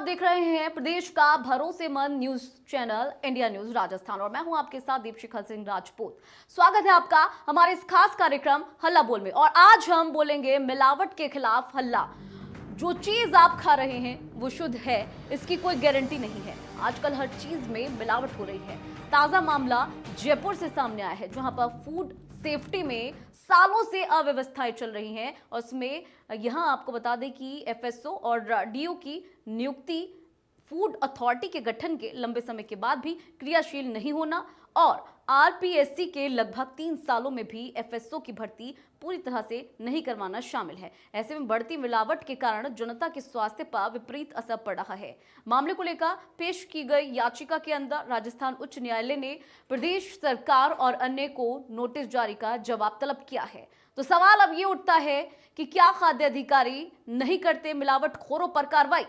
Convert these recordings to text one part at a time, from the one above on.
देख रहे हैं प्रदेश का भरोसेमंद news channel India news Rajasthan और मैं हूं आपके साथ दीपशिखा सिंह राजपूत। स्वागत है आपका हमारे इस खास कार्यक्रम हल्ला बोल में। और आज हम बोलेंगे मिलावट के खिलाफ हल्ला। जो चीज आप खा रहे हैं वो शुद्ध है, इसकी कोई गारंटी नहीं है। आजकल हर चीज में मिलावट हो रही है। ताजा मामला जयपुर से सामने आया है, जहां पर फूड सेफ्टी में सालों से अव्यवस्थाएं चल रही हैं। और उसमें यहां आपको बता दें कि एफएसओ और डीओ की नियुक्ति फूड अथॉरिटी के गठन के लंबे समय के बाद भी क्रियाशील नहीं होना और आरपीएससी के लगभग 3 सालों में भी एफएसओ की भर्ती पूरी तरह से नहीं करवाना शामिल है। ऐसे में बढ़ती मिलावट के कारण जनता के स्वास्थ्य पर विपरीत असर पड़ रहा है। मामले को लेकर पेश की गई याचिका के अंदर राजस्थान उच्च न्यायालय ने प्रदेश सरकार और अन्य को नोटिस जारी का जवाब तलब किया है। तो सवाल अब ये उठता है कि क्या खाद्य अधिकारी नहीं करते मिलावटखोरों पर कार्रवाई,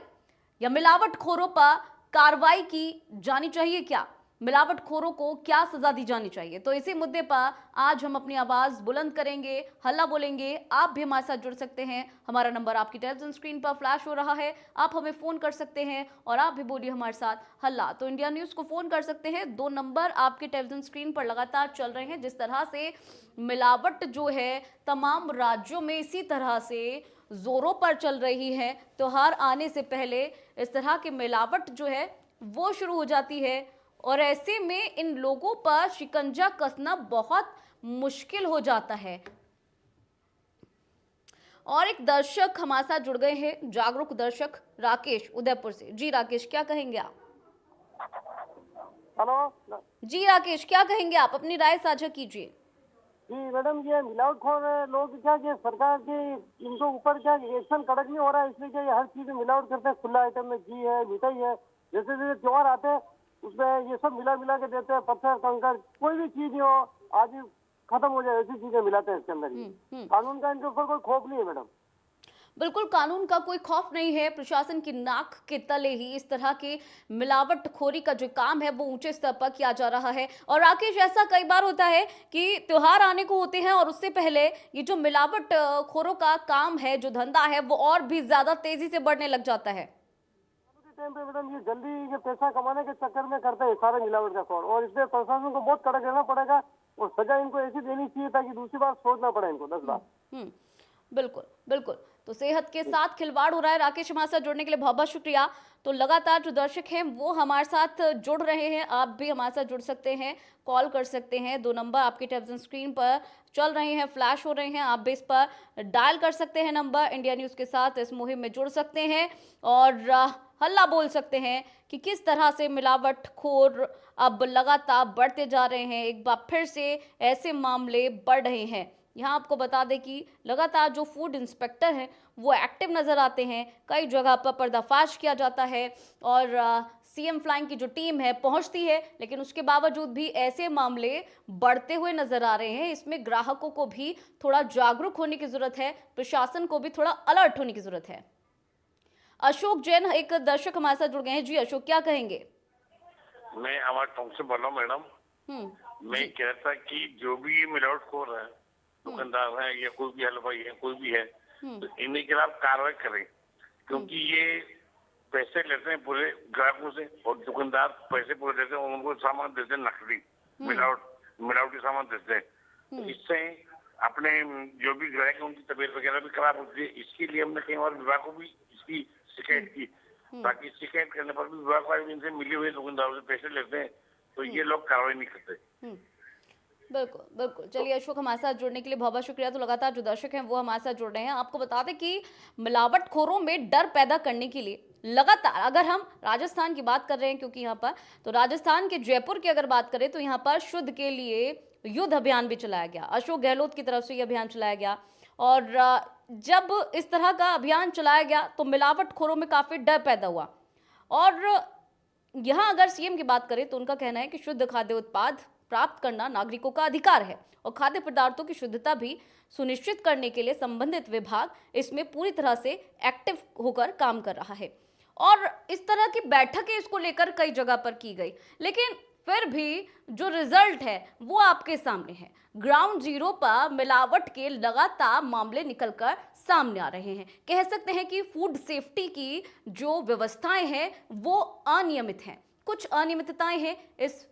या मिलावटखोरों पर कार्रवाई की जानी चाहिए? क्या मिलावटखोरों को क्या सजा दी जानी चाहिए? तो इसी मुद्दे पर आज हम अपनी आवाज बुलंद करेंगे, हल्ला बोलेंगे। आप भी हमारे साथ जुड़ सकते हैं। हमारा नंबर आपकी टेलीविजन स्क्रीन पर फ्लैश हो रहा है, आप हमें फोन कर सकते हैं और आप भी बोलिए हमारे साथ हल्ला। तो इंडिया न्यूज को फोन कर सकते हैं। 2 नंबर आपके टेलीविजन स्क्रीन पर लगातार चल रहे हैं। जिस तरह से मिलावट जो है तमाम राज्यों में इसी तरह से जोरों पर चल रही है, त्योहार आने से पहले इस तरह की मिलावट जो है वो शुरू हो जाती है और ऐसे में इन लोगों पर शिकंजा कसना बहुत मुश्किल हो जाता है। और एक दर्शक हमारे साथ जुड़ गए हैं, जागरूक दर्शक राकेश उदयपुर से। जी राकेश, क्या कहेंगे आप? हेलो जी राकेश, क्या कहेंगे आप? अपनी राय साझा कीजिए। जी मैडम, ये मिलावटखोर लोग क्या कि सरकार के इनके ऊपर क्या एक्शन कड़क नहीं हो रहा है, इसलिए क्या ये हर चीज में मिलावट करते हैं। खुला आइटम में घी है, मिठाई है, जैसे जैसे त्योहार आते हैं उसमें ये सब मिला मिला के देते हैं। पत्थर कंकड़ कोई भी चीज नहीं हो आज खत्म हो जाए, ऐसी चीजें मिलाते हैं इसके अंदर ही। कानून का इनके ऊपर कोई खौफ नहीं है मैडम। बिल्कुल, कानून का कोई खौफ नहीं है। प्रशासन की नाक के तले ही इस तरह की मिलावटखोरी का जो काम है वो ऊंचे स्तर पर किया जा रहा है। और राकेश, ऐसा कई बार होता है कि त्योहार आने को होते हैं और उससे पहले ये जो मिलावट खोरों का काम है, जो धंधा है, वो और भी ज्यादा तेजी से बढ़ने लग जाता है। टाइम पे मैडम ये जल्दी ये पैसा कमाने के चक्कर में करते हैं सारे मिलावट का कौन, और इसलिए प्रशासन को बहुत कड़क रहना पड़ेगा और सजा इनको ऐसी देनी चाहिए ताकि दूसरी बार सोचना पड़े इनको 10 बार। बिल्कुल बिल्कुल। तो सेहत के साथ खिलवाड़ हो रहा है। राकेश, हमारे साथ जुड़ने के लिए बहुत बहुत शुक्रिया। तो लगातार जो दर्शक हैं वो हमारे साथ जुड़ रहे हैं, आप भी हमारे साथ जुड़ सकते हैं, कॉल कर सकते हैं। 2 नंबर आपके टेलीविजन स्क्रीन पर चल रहे हैं, फ्लैश हो रहे हैं, आप भी इस पर डायल कर सकते हैं नंबर। इंडिया न्यूज़ के साथ इस मुहिम में जुड़ सकते हैं और हल्ला बोल सकते हैं कि किस तरह से मिलावटखोर अब लगातार बढ़ते जा रहे हैं। एक बार फिर से ऐसे मामले बढ़ रहे हैं। यहाँ आपको बता दें कि लगातार जो फूड इंस्पेक्टर हैं वो एक्टिव नज़र आते हैं। कई जगह पर पर्दाफाश किया जाता है और सीएम फ्लाइंग की जो टीम है पहुंचती है, लेकिन उसके बावजूद भी ऐसे मामले बढ़ते हुए नजर आ रहे हैं। इसमें ग्राहकों को भी थोड़ा जागरूक होने की जरूरत है, प्रशासन को भी थोड़ा अलर्ट होने की जरूरत है। अशोक जैन एक दर्शक हमारे साथ जुड़ गए हैं। जी अशोक, क्या कहेंगे? मैं हमारे टोंक से बोल रहा हूँ मैडम। मैं कहता कि जो भी ये मिलावटखोर है, दुकानदार है या कोई भी हलवाई है, कोई भी है, तो इनके खिलाफ कार्रवाई करें, क्योंकि ये पैसे लेते हैं पूरे ग्राहकों से और दुकानदार पैसे पूरे देते हैं और उनको सामान देते हैं नकली, मिलावटी सामान देते हैं। तो इससे अपने जो भी ग्राहक है उनकी तबीयत वगैरह भी खराब होती है। इसके लिए हमने कई बार विभाग को भी इसकी शिकायत की, ताकि शिकायत करने पर भी विभाग वाले इनसे मिले हुए दुकानदारों से पैसे लेते हैं, तो ये लोग कार्रवाई नहीं करते। बिल्कुल बिल्कुल। चलिए अशोक, हमारे साथ जुड़ने के लिए बहुत बहुत शुक्रिया। तो लगातार जो दर्शक हैं वो हमारे साथ जुड़ रहे हैं। आपको बता दें कि मिलावटखोरों में डर पैदा करने के लिए लगातार, अगर हम राजस्थान की बात कर रहे हैं, क्योंकि यहाँ पर तो राजस्थान के जयपुर की अगर बात करें तो यहाँ पर शुद्ध के लिए युद्ध अभियान भी चलाया गया। अशोक गहलोत की तरफ से ये अभियान चलाया गया और जब इस तरह का अभियान चलाया गया तो मिलावटखोरों में काफी डर पैदा हुआ। और यहाँ अगर सीएम की बात करें तो उनका कहना है कि शुद्ध खाद्य उत्पाद प्राप्त करना नागरिकों का अधिकार है और खाद्य पदार्थों की शुद्धता भी सुनिश्चित करने के लिए संबंधित विभाग इसमें पूरी तरह से एक्टिव होकर काम कर रहा है। और इस तरह की बैठकें इसको लेकर कई जगह पर की गई, लेकिन फिर भी जो रिजल्ट है वो आपके सामने है। ग्राउंड जीरो पर मिलावट के लगातार मामले निकलकर सामने आ रहे हैं। कह सकते हैं कि फूड सेफ्टी की जो व्यवस्थाएं हैं वो अनियमित हैं। कुछ अनियमितताएं हैं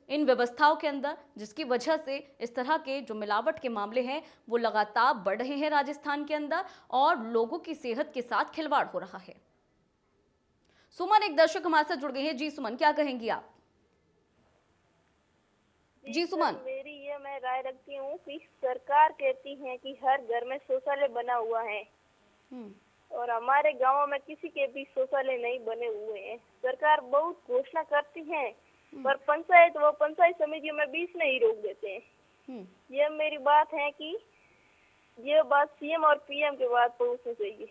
इन व्यवस्थाओं के अंदर, जिसकी वजह से इस तरह के जो मिलावट के मामले हैं वो लगातार बढ़ रहे हैं राजस्थान के अंदर और लोगों की सेहत के साथ खिलवाड़ हो रहा है। सुमन एक दर्शक हमारे साथ जुड़ गए हैं। जी सुमन, क्या कहेंगी आप? जी सुमन। मेरी ये मैं राय रखती हूँ कि सरकार कहती है कि हर घर में शौचालय बना हुआ है और हमारे गांव में किसी के भी शौचालय नहीं बने हुए हैं। सरकार बहुत घोषणा करती है पर पंचायत समितियों में बीच में ही रोक देते हैं। ये मेरी बात है कि ये बात सीएम और पीएम के बाद पहुंचनी चाहिए।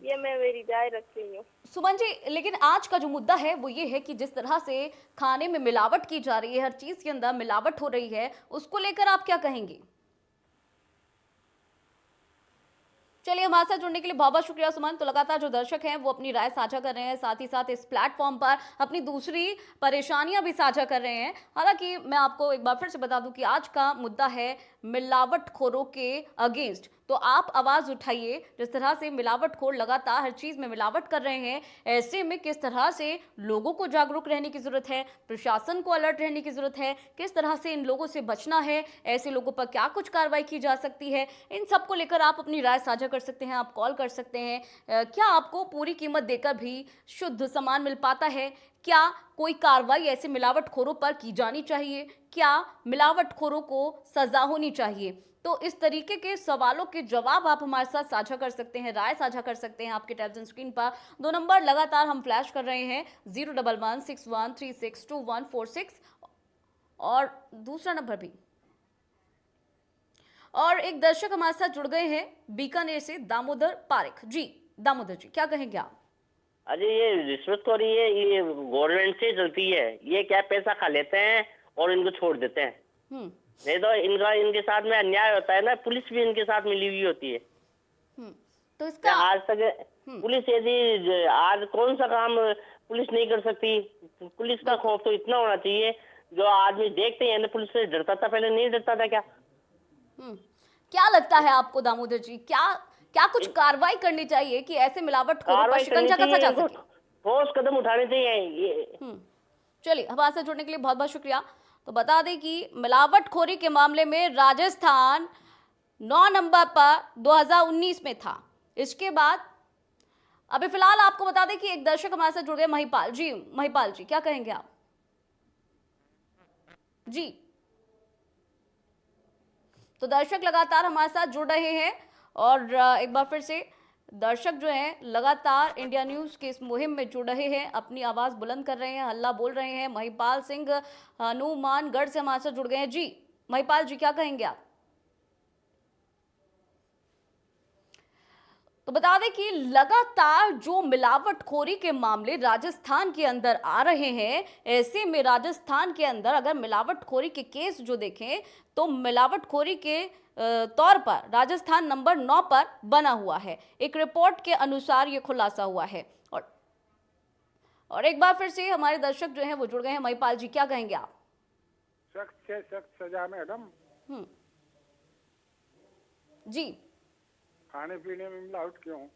ये मैं मेरी राय रख रही हूँ। सुमन जी, लेकिन आज का जो मुद्दा है वो ये है कि जिस तरह से खाने में मिलावट की जा रही है, हर चीज के अंदर मिलावट हो रही है, उसको लेकर आप क्या कहेंगे? चलिए, हमारे साथ जुड़ने के लिए बहुत बहुत शुक्रिया सुमन। तो लगातार जो दर्शक हैं वो अपनी राय साझा कर रहे हैं, साथ ही साथ इस प्लेटफॉर्म पर अपनी दूसरी परेशानियां भी साझा कर रहे हैं। हालांकि मैं आपको एक बार फिर से बता दूं कि आज का मुद्दा है मिलावटखोरों के अगेंस्ट। तो आप आवाज उठाइए। जिस तरह से मिलावटखोर लगातार हर चीज में मिलावट कर रहे हैं, ऐसे में किस तरह से लोगों को जागरूक रहने की जरूरत है, प्रशासन को अलर्ट रहने की जरूरत है, किस तरह से इन लोगों से बचना है, ऐसे लोगों पर क्या कुछ कार्रवाई की जा सकती है, इन सब को लेकर आप अपनी राय साझा कर सकते हैं। आप कॉल कर सकते हैं। क्या आपको पूरी कीमत देकर भी शुद्ध सामान मिल पाता है? क्या कोई कार्रवाई ऐसे मिलावटखोरों पर की जानी चाहिए? क्या मिलावटखोरों को सजा होनी चाहिए? तो इस तरीके के सवालों के जवाब आप हमारे साथ साझा कर सकते हैं, राय साझा कर सकते हैं। आपके टेलीविजन स्क्रीन पर 2 नंबर लगातार हम फ्लैश कर रहे हैं, 01161362146 और दूसरा नंबर भी। और एक दर्शक हमारे साथ जुड़ गए हैं बीकानेर से, दामोदर पारेख जी। दामोदर जी, क्या कहेंगे आप? अरे ये रिश्वतखोरी है, ये गवर्नमेंट से चलती है। ये क्या पैसा खा लेते हैं और इनको छोड़ देते हैं। नहीं तो इनके साथ में अन्याय होता है ना, पुलिस भी इनके साथ मिली हुई होती है। तो इसका आज तक पुलिस यदि आज कौन सा काम पुलिस नहीं कर सकती? पुलिस का खौफ तो इतना होना चाहिए, जो आदमी देखते हैं ना पुलिस से डरता था, पहले नहीं डरता था क्या? क्या लगता है आपको दामोदर जी, क्या कुछ कार्रवाई करनी चाहिए कि ऐसे मिलावटखोरों पर शिकंजा कसा जा सके? ठोस कदम उठाने चाहिए। चलिए, हमारे साथ जुड़ने के लिए बहुत बहुत शुक्रिया। तो बता दें कि मिलावटखोरी के मामले में राजस्थान 9 नंबर पर 2019 में था। इसके बाद अभी फिलहाल आपको बता दें कि एक दर्शक हमारे साथ जुड़ गए, महिपाल जी। महिपाल जी, क्या कहेंगे आप? जी, तो दर्शक लगातार हमारे साथ जुड़ रहे हैं और एक बार फिर से दर्शक जो हैं लगातार इंडिया न्यूज के इस मुहिम में जुड़ रहे हैं, अपनी आवाज बुलंद कर रहे हैं, हल्ला बोल रहे हैं। महिपाल सिंह हनुमानगढ़ से हमारे साथ जुड़ गए हैं। जी महिपाल जी, क्या कहेंगे आप? तो बता दें कि लगातार जो मिलावटखोरी के मामले राजस्थान के अंदर आ रहे हैं, ऐसे में राजस्थान के अंदर अगर मिलावटखोरी के केस जो देखें तो मिलावटखोरी के तौर पर राजस्थान नंबर 9 पर बना हुआ है। एक रिपोर्ट के अनुसार ये खुलासा हुआ है। और एक बार फिर से हमारे दर्शक जो हैं वो जुड़ गए हैं। महिपाल जी, क्या कहेंगे आप? सख्त से सख्त सजा मैडम। जी, खाने पीने में मिलावट क्यों?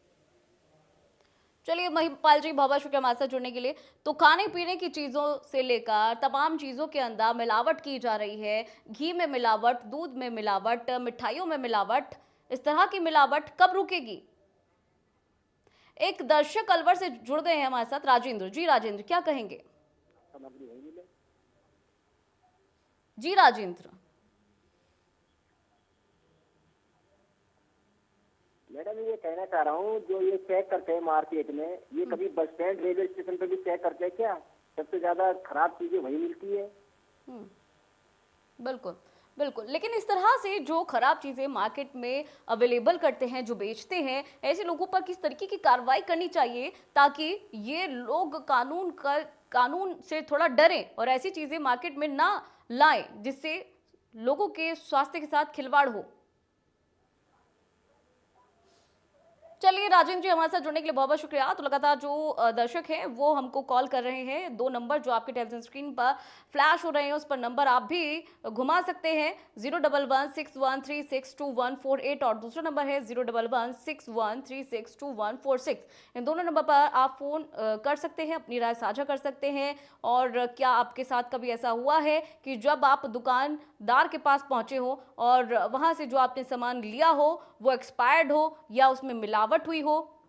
चलिए महिपाल जी, बहुत बहुत शुक्रिया हमारे साथ जुड़ने के लिए। तो खाने पीने की चीज़ों से लेकर तमाम चीज़ों के अंदर मिलावट की जा रही है। घी में मिलावट, दूध में मिलावट, मिठाइयों में मिलावट। इस तरह की मिलावट कब रुकेगी? एक दर्शक अलवर से जुड़ गए हैं हमारे साथ, राजेंद्र जी। राजेंद्र, क्या कहेंगे? जी राजेंद्र। मैडम ये कहना चाह रहा हूँ, जो ये चेक करते हैं मार्केट में, ये कभी बस स्टैंड रेलवे स्टेशन पे भी चेक करते हैं क्या? सबसे ज्यादा खराब चीजें वही मिलती है। बिल्कुल बिल्कुल, लेकिन इस तरह से जो खराब चीजें मार्केट में अवेलेबल करते हैं, जो बेचते हैं, ऐसे लोगों पर किस तरीके की कार्रवाई करनी चाहिए ताकि ये लोग कानून से थोड़ा डरें और ऐसी चीजें मार्केट में ना लाएं जिससे लोगों के स्वास्थ्य के साथ खिलवाड़ हो? चलिए राजेंद्र जी, हमारे साथ जुड़ने के लिए बहुत बहुत शुक्रिया। तो लगातार जो दर्शक हैं वो हमको कॉल कर रहे हैं। 2 नंबर जो आपके टेलीविजन स्क्रीन पर फ्लैश हो रहे हैं उस पर नंबर आप भी घुमा सकते हैं। 01161362148 और दूसरा नंबर है 01161362146। इन दोनों नंबर पर आप फोन कर सकते हैं, अपनी राय साझा कर सकते हैं। और क्या आपके साथ कभी ऐसा हुआ है कि जब आप दुकानदार के पास पहुंचे हो और वहां से जो आपने सामान लिया हो वो एक्सपायर्ड हो या उसमें मिलावट हुई हो?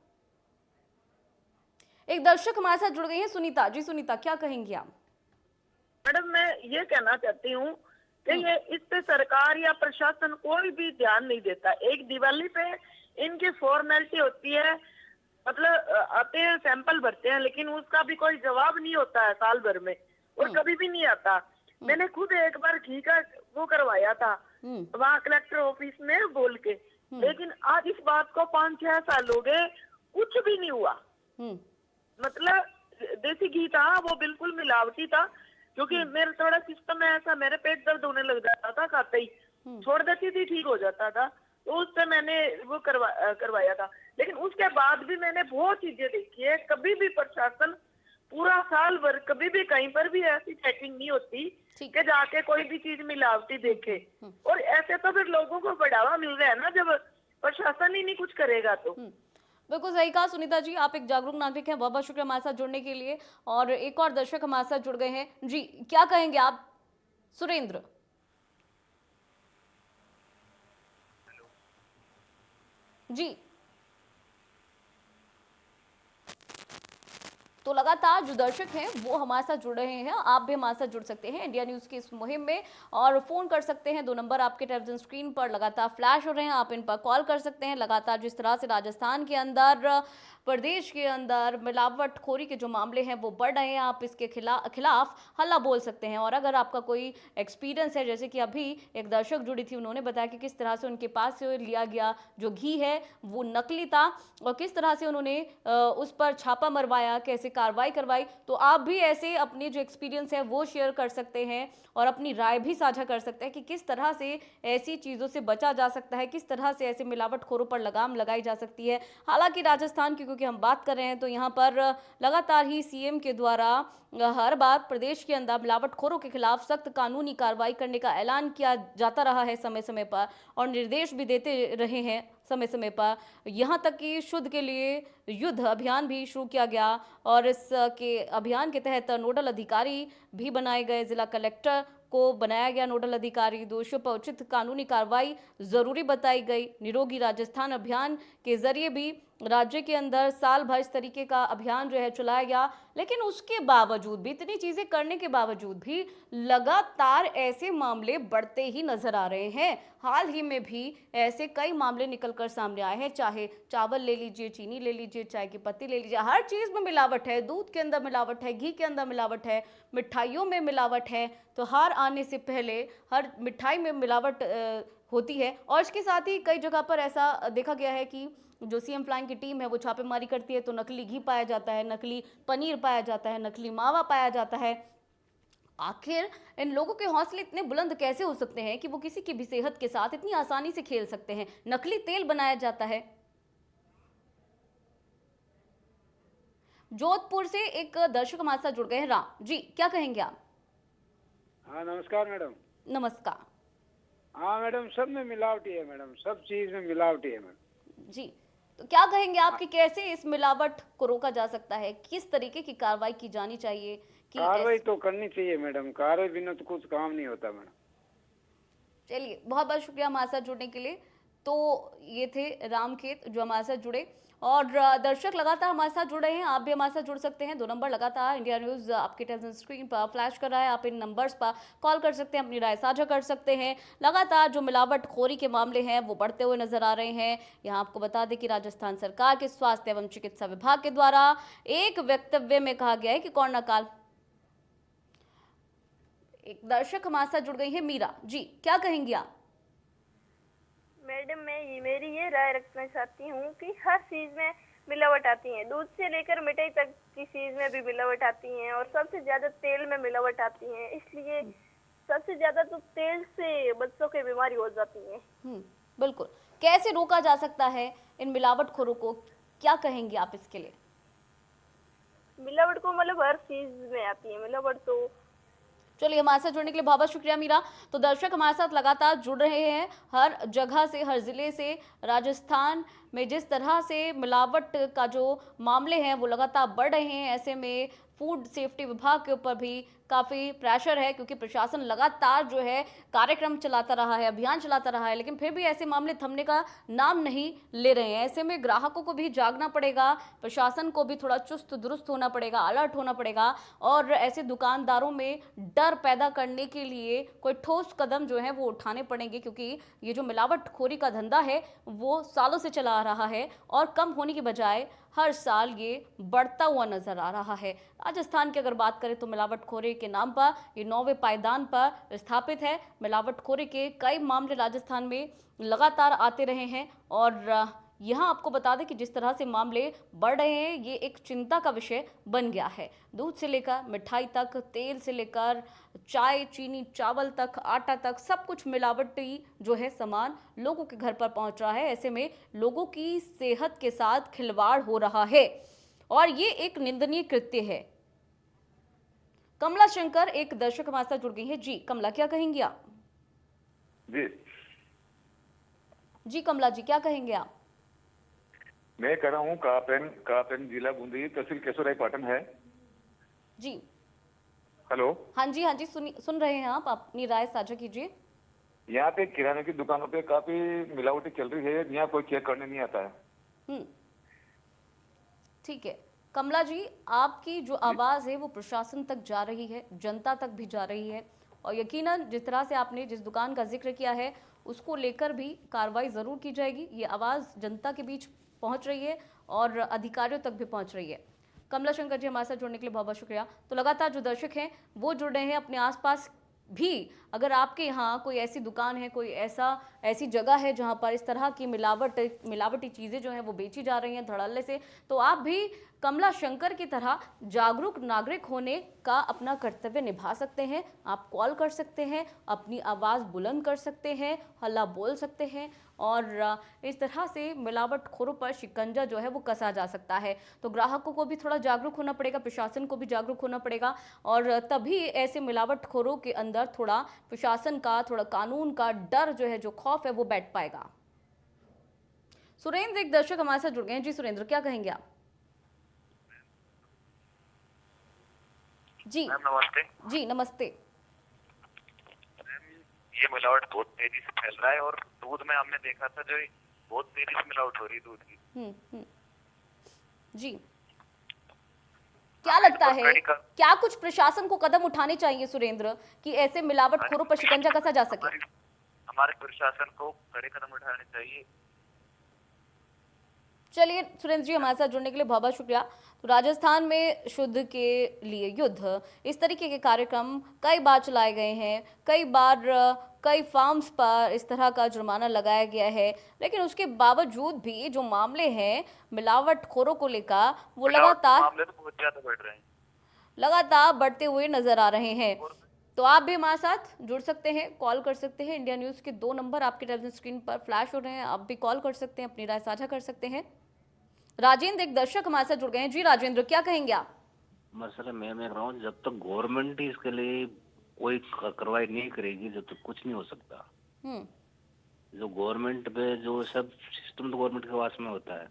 एक दर्शक हमारे साथ जुड़ गई हैं, सुनीता जी। सुनीता, क्या कहेंगी आप? मैडम, मैं ये कहना चाहती हूँ कि ये इस पे सरकार या प्रशासन कोई भी ध्यान नहीं देता। एक दिवाली पे इनकी फॉर्मेलिटी होती है, मतलब आते हैं सैंपल भरते हैं, लेकिन उसका भी कोई जवाब नहीं होता है साल भर में, और कभी भी नहीं आता। मैंने खुद एक बार घी का वो करवाया था वहाँ कलेक्टर ऑफिस में बोल के, लेकिन आज इस बात को 5-6 साल हो गए, कुछ भी नहीं हुआ। मतलब देसी घी था वो बिल्कुल मिलावटी था, क्योंकि मेरा थोड़ा सिस्टम है ऐसा, मेरे पेट दर्द होने लग जाता था खाते ही, छोड़ देती थी ठीक हो जाता था, तो उससे मैंने वो करवाया था। लेकिन उसके बाद भी मैंने बहुत चीजें देखी है, कभी भी प्रशासन पूरा साल भर कभी भी कहीं पर भी ऐसी चेकिंग नहीं होती कि जाके कोई भी चीज मिलावटी देखे। और ऐसे तो फिर लोगों को बढ़ावा मिल रहा है ना, जब प्रशासन ही नहीं कुछ करेगा तो। बिल्कुल सही कहा सुनीता जी, आप एक जागरूक नागरिक हैं। बहुत बहुत शुक्रिया हमारे साथ जुड़ने के लिए। और एक और दर्शक हमारे साथ जुड़ गए हैं जी, क्या कहेंगे आप? सुरेंद्र जी। तो लगातार जो दर्शक हैं वो हमारे साथ जुड़ रहे हैं, आप भी हमारे साथ जुड़ सकते हैं इंडिया न्यूज़ की इस मुहिम में और फ़ोन कर सकते हैं। 2 नंबर आपके टेलीविजन स्क्रीन पर लगातार फ्लैश हो रहे हैं, आप इन पर कॉल कर सकते हैं। लगातार जिस तरह से राजस्थान के अंदर, प्रदेश के अंदर मिलावटखोरी के जो मामले हैं वो बढ़ रहे हैं, आप इसके खिलाफ हल्ला बोल सकते हैं। और अगर आपका कोई एक्सपीरियंस है, जैसे कि अभी एक दर्शक जुड़ी थी, उन्होंने बताया कि किस तरह से उनके पास से लिया गया जो घी है वो नकली था और किस तरह से उन्होंने उस पर छापा मरवाया, कैसे कार्रवाई करवाई। तो आप भी ऐसे अपने जो एक्सपीरियंस है वो शेयर कर सकते हैं और अपनी राय भी साझा कर सकते हैं कि किस तरह से ऐसी चीज़ों से बचा जा सकता है, किस तरह से ऐसे मिलावटखोरों पर लगाम लगाई जा सकती है। हालांकि राजस्थान की क्योंकि हम बात कर रहे हैं तो यहाँ पर लगातार ही सीएम के द्वारा हर बार प्रदेश के अंदर मिलावटखोरों के खिलाफ सख्त कानूनी कार्रवाई करने का ऐलान किया जाता रहा है समय समय पर और निर्देश भी देते रहे हैं समय समय पर। यहाँ तक कि शुद्ध के लिए युद्ध अभियान भी शुरू किया गया और इस के अभियान के तहत नोडल अधिकारी भी बनाए गए, जिला कलेक्टर को बनाया गया नोडल अधिकारी। दोषियों पर उचित कानूनी कार्रवाई जरूरी बताई गई। निरोगी राजस्थान अभियान के जरिए भी राज्य के अंदर साल भर इस तरीके का अभियान जो है चलाया गया, लेकिन उसके बावजूद भी, इतनी चीजें करने के बावजूद भी लगातार ऐसे मामले बढ़ते ही नजर आ रहे हैं। हाल ही में भी ऐसे कई मामले निकलकर सामने आए हैं, चाहे चावल ले लीजिए, चीनी ले लीजिए, चाय की पत्ती ले लीजिए, हर चीज में मिलावट है। दूध के अंदर मिलावट है, घी के अंदर मिलावट है, मिठाइयों में मिलावट है। त्योहार आने से पहले हर मिठाई में मिलावट होती है। और इसके साथ ही कई जगह पर ऐसा देखा गया है कि जो सीएम फ्लाइंग की टीम है वो छापेमारी करती है तो नकली घी पाया जाता है, नकली पनीर पाया जाता है, नकली मावा पाया जाता है। आखिर इन लोगों के हौसले इतने बुलंद कैसे हो सकते हैं कि वो किसी की भी सेहत के साथ इतनी आसानी से खेल सकते हैं? नकली तेल बनाया जाता है। जोधपुर से एक दर्शक हमारे साथ जुड़ गए हैं, राम जी, क्या कहेंगे आप? हाँ नमस्कार मैडम। नमस्कार। हाँ मैडम, सब में मिलावटी है मैडम, सब चीज में मिलावटी है मैडम जी, तो क्या कहेंगे आप कि कैसे इस मिलावट को रोका जा सकता है? किस तरीके की कार्रवाई की जानी चाहिए? कि कार्रवाई तो करनी चाहिए मैडम, कार्रवाई बिना तो कुछ काम नहीं होता मैडम। चलिए, बहुत बहुत शुक्रिया हमारे साथ जुड़ने के लिए। तो ये थे रामखेत जो हमारे साथ जुड़े और दर्शक लगातार हमारे साथ जुड़ रहे हैं, आप भी हमारे साथ जुड़ सकते हैं। 2 नंबर लगातार इंडिया न्यूज़ आपके टेलीविजन स्क्रीन पर फ्लैश कर रहा है, आप इन नंबर्स पर कॉल कर सकते हैं, अपनी राय साझा कर सकते हैं। लगातार जो मिलावटखोरी के मामले हैं वो बढ़ते हुए नजर आ रहे हैं। यहाँ आपको बता दें कि राजस्थान सरकार के स्वास्थ्य एवं चिकित्सा विभाग के द्वारा एक वक्तव्य में कहा गया है कि कोरोना काल। एक दर्शक हमारे साथ जुड़ गई है, मीरा जी, क्या कहेंगी आप? मैडम, मेरी ये राय रखना चाहती हूँ कि हर चीज में मिलावट आती है, दूध से लेकर मिठाई तक की चीज में भी मिलावट आती है और सबसे ज्यादा तेल में मिलावट आती है। इसलिए सबसे ज्यादा तो तेल से बच्चों की बीमारी हो जाती है। बिल्कुल, कैसे रोका जा सकता है इन मिलावटखोरों को, क्या कहेंगे आप इसके लिए? मिलावट को मतलब हर चीज में आती है मिलावट तो। चलिए, हमारे साथ जुड़ने के लिए बहुत बहुत शुक्रिया मीरा। तो दर्शक हमारे साथ लगातार जुड़ रहे हैं हर जगह से, हर जिले से। राजस्थान में जिस तरह से मिलावट का जो मामले हैं वो लगातार बढ़ रहे हैं, ऐसे में फूड सेफ्टी विभाग के ऊपर भी काफ़ी प्रेशर है, क्योंकि प्रशासन लगातार जो है कार्यक्रम चलाता रहा है, अभियान चलाता रहा है, लेकिन फिर भी ऐसे मामले थमने का नाम नहीं ले रहे हैं। ऐसे में ग्राहकों को भी जागना पड़ेगा, प्रशासन को भी थोड़ा चुस्त दुरुस्त होना पड़ेगा, अलर्ट होना पड़ेगा, और ऐसे दुकानदारों में डर पैदा करने के लिए कोई ठोस कदम जो है वो उठाने पड़ेंगे, क्योंकि ये जो मिलावटखोरी का धंधा है वो सालों से चला आ रहा है और कम होने की बजाय हर साल ये बढ़ता हुआ नजर आ रहा है। राजस्थान की अगर बात करें तो मिलावटखोरी के नाम पर ये 9वें पायदान पर स्थापित है। मिलावटखोरी के कई मामले राजस्थान में लगातार आते रहे हैं, और यहाँ आपको बता दें कि जिस तरह से मामले बढ़ रहे हैं ये एक चिंता का विषय बन गया है। दूध से लेकर मिठाई तक, तेल से लेकर चाय, चीनी, चावल तक, आटा तक, सब कुछ मिलावटी जो है सामान लोगों के घर पर पहुंच रहा है। ऐसे में लोगों की सेहत के साथ खिलवाड़ हो रहा है और ये एक निंदनीय कृत्य है। कमला शंकर एक दर्शक हमारे साथ जुड़ गई है। जी कमला, क्या कहेंगी आप? जी कमला जी, क्या कहेंगे आप? मैं कह रहा हूँ कापेन जिला बूंदी, तहसील केशोराय पाटन है जी। हेलो। हाँ जी, हाँ जी, सुन रहे हैं आप, अपनी राय साझा कीजिए। यहाँ पे किराने की दुकानों पे काफी मिलावटी चल रही है, यहाँ कोई चेक करने नहीं आता है। ठीक है कमला जी, आपकी जो आवाज है वो प्रशासन तक जा रही है, जनता तक भी जा रही है, और यकीनन जिस तरह से आपने जिस दुकान का जिक्र किया है उसको लेकर भी कार्रवाई जरूर की जाएगी। ये आवाज जनता के बीच पहुंच रही है और अधिकारियों तक भी पहुंच रही है। कमला शंकर जी हमारे साथ जुड़ने के लिए बहुत बहुत शुक्रिया। तो लगातार जो दर्शक हैं वो जुड़ रहे हैं अपने आसपास भी। अगर आपके यहाँ कोई ऐसी दुकान है, कोई ऐसी जगह है जहाँ पर इस तरह की मिलावटी चीज़ें जो हैं वो बेची जा रही हैं धड़ल्ले से, तो आप भी कमला शंकर की तरह जागरूक नागरिक होने का अपना कर्तव्य निभा सकते हैं। आप कॉल कर सकते हैं, अपनी आवाज़ बुलंद कर सकते हैं, हल्ला बोल सकते हैं, और इस तरह से मिलावटखोरों पर शिकंजा जो है वो कसा जा सकता है। तो ग्राहकों को भी थोड़ा जागरूक होना पड़ेगा, प्रशासन को भी जागरूक होना पड़ेगा, और तभी ऐसे मिलावटखोरों के अंदर थोड़ा प्रशासन का, थोड़ा कानून का डर जो है, जो खौफ है वो बैठ पाएगा। सुरेंद्र एक दर्शक हमारे साथ जुड़ गए हैं। जी सुरेंद्र, क्या कहेंगे आप? जी नमस्ते। जी नमस्ते। ये मिलावट बहुत तेजी से फैल रहा है, और दूध में हमने देखा था जो बहुत तेजी से मिलावट हो रही है दूध की। जी क्या लगता है, क्या कुछ प्रशासन को कदम उठाने चाहिए सुरेंद्र कि ऐसे मिलावटखोरों पर शिकंजा कसा जा सके? हमारे प्रशासन को कड़े कदम उठाने चाहिए। चलिए सुरेंद्र जी, हमारे साथ जुड़ने के लिए बहुत बहुत शुक्रिया। तो राजस्थान में शुद्ध के लिए युद्ध, इस तरीके के कार्यक्रम कई बार चलाए गए हैं, कई बार कई फार्म्स पर इस तरह का जुर्माना लगाया गया है, लेकिन उसके बावजूद भी जो मामले हैं मिलावटखोरों को लेकर वो लगातार तो बहुत ज्यादा बढ़ रहे हैं, लगातार बढ़ते हुए नजर आ रहे हैं। तो आप भी हमारे साथ जुड़ सकते हैं, कॉल कर सकते हैं। इंडिया न्यूज़ के 2 नंबर आपके टेलीविजन स्क्रीन पर फ्लैश हो रहे हैं, आप भी कॉल कर सकते हैं, अपनी राय साझा कर सकते हैं। राजेंद्र एक दर्शक हमारे साथ जुड़ गए हैं। जी राजेंद्र, क्या कहेंगे आप? मसला मैं कह रहा हूँ, जब तक गवर्नमेंट ही इसके लिए कोई कार्रवाई नहीं करेगी जब तक कुछ नहीं हो सकता। जो गवर्नमेंट पे जो सब सिस्टम तो गवर्नमेंट के पास में होता है,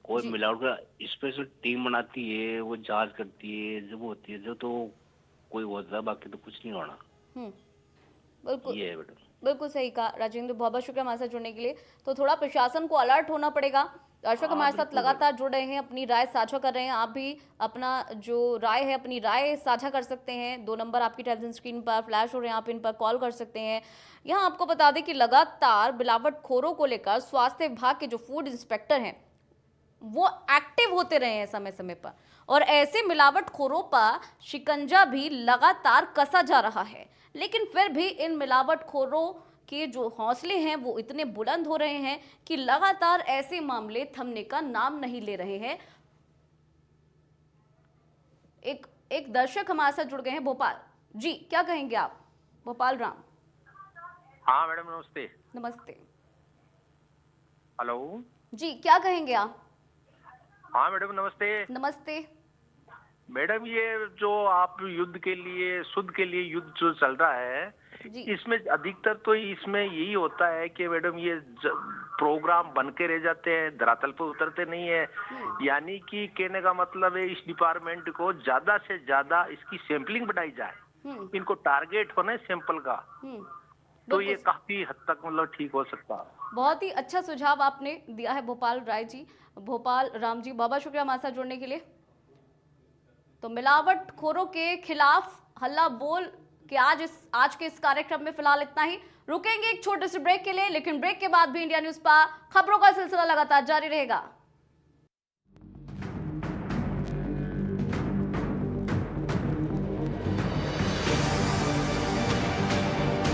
कोई मिलावट का स्पेशल टीम बनाती है, वो जांच करती है, जब होती है जो तो कोई होता है, बाकी तो कुछ नहीं होना। बिल्कुल, ये है बेटा, बिल्कुल सही कहा राजेंद्र, बहुत बहुत शुक्रिया हमारे साथ जुड़ने के लिए। तो थोड़ा प्रशासन को अलर्ट होना पड़ेगा। दर्शक हमारे साथ लगातार जुड़ रहे हैं, अपनी राय साझा कर रहे हैं। आप भी अपना जो राय है, अपनी राय साझा कर सकते हैं। 2 नंबर आपकी टेलीविजन स्क्रीन पर फ्लैश हो रहे हैं, आप इन पर कॉल कर सकते हैं। यहाँ आपको बता दें कि लगातार मिलावटखोरों को लेकर स्वास्थ्य विभाग के जो फूड इंस्पेक्टर हैं वो एक्टिव होते रहे हैं समय समय पर, और ऐसे मिलावटखोरों पर शिकंजा भी लगातार कसा जा रहा है। लेकिन फिर भी इन मिलावटखोरों के जो हौसले हैं वो इतने बुलंद हो रहे हैं कि लगातार ऐसे मामले थमने का नाम नहीं ले रहे हैं। एक दर्शक हमारे साथ जुड़ गए हैं भोपाल। जी क्या कहेंगे आप? भोपाल राम। हाँ मैडम, नमस्ते। नमस्ते। हेलो। जी, क्या कहेंगे आप? हाँ मैडम नमस्ते। नमस्ते। मैडम ये जो आप युद्ध के लिए शुद्ध के लिए युद्ध जो चल रहा है, जी। इसमें अधिकतर तो इसमें यही होता है कि मैडम ये प्रोग्राम बन के रह जाते हैं, धरातल पर उतरते नहीं है। यानी कि कहने का मतलब है इस डिपार्टमेंट को ज्यादा से ज्यादा इसकी सैंपलिंग बढ़ाई जाए, इनको टारगेट होना है सैंपल का, तो ये काफी हद तक मतलब ठीक हो सकता है। बहुत ही अच्छा सुझाव आपने दिया है भोपाल राय जी, भोपाल राम जी, बहुत शुक्रिया हमारे साथ जुड़ने के लिए। तो मिलावट खोरों के खिलाफ हल्ला बोल के आज के इस कार्यक्रम में फिलहाल इतना ही। रुकेंगे एक छोटे से ब्रेक के लिए, लेकिन ब्रेक के बाद भी इंडिया न्यूज पर खबरों का सिलसिला लगातार जारी रहेगा।